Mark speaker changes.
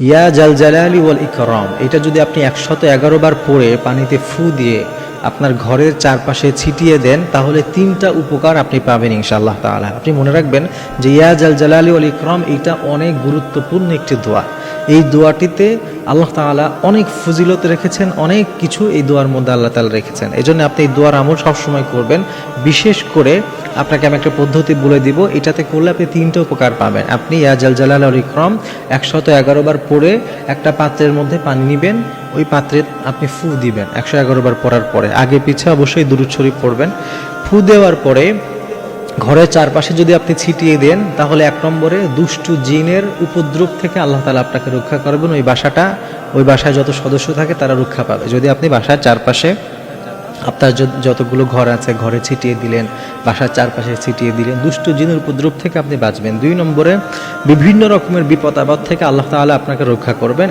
Speaker 1: ইয়া জাল জালালি ওয়াল ইকরাম, এটা যদি আপনি 111 বার পড়ে পানিতে ফু দিয়ে আপনার ঘরের চারপাশে ছিটিয়ে দেন, তাহলে 3টা উপকার আপনি পাবেন ইনশাআল্লাহ তাআলা। আপনি মনে রাখবেন যে ইয়া জাল জালালি ওয়াল ইকরাম এটা অনেক গুরুত্বপূর্ণ একটি দোয়া। এই দোয়াটিতে আল্লাহ তাআলা অনেক ফজিলত রেখেছেন, অনেক কিছু এই দোয়ার মধ্যে আল্লাহ তাআলা রেখেছেন। এজন্য আপনি এই দোয়ার আমল সবসময় করবেন। বিশেষ করে আপনাকে আমি একটা পদ্ধতি বলে দিব, এটাতে করলে আপনি 3টা উপকার পাবেন। আপনি ইয়া জাল জালালি ওয়াল ইকরাম 111 বার পড়ে একটা পাত্রের মধ্যে পানি নেবেন, ওই পাত্রে আপনি ফু দিবেন 111 বার পড়ার পরে। আগে পিছে অবশ্যই দুরূদ শরীফ পড়বেন। ফু দেওয়ার পরে ঘরের চারপাশে যদি আপনি ছিটিয়ে দেন, তাহলে 1 নম্বরে দুষ্টু জিনের উপদ্রব থেকে আল্লাহ তাআলা আপনাকে রক্ষা করবেন। ওই বাসায় যত সদস্য থাকে তারা রক্ষা পাবে। যদি আপনি বাসার চারপাশে আপনার যতগুলো ঘর আছে ঘরে ছিটিয়ে দিলেন, বাসার চারপাশে ছিটিয়ে দিলেন, দুষ্টু জিনের উপদ্রব থেকে আপনি বাঁচবেন। 2 নম্বরে বিভিন্ন রকমের বিপদ আপদ থেকে আল্লাহ তাআলা আপনাকে রক্ষা করবেন।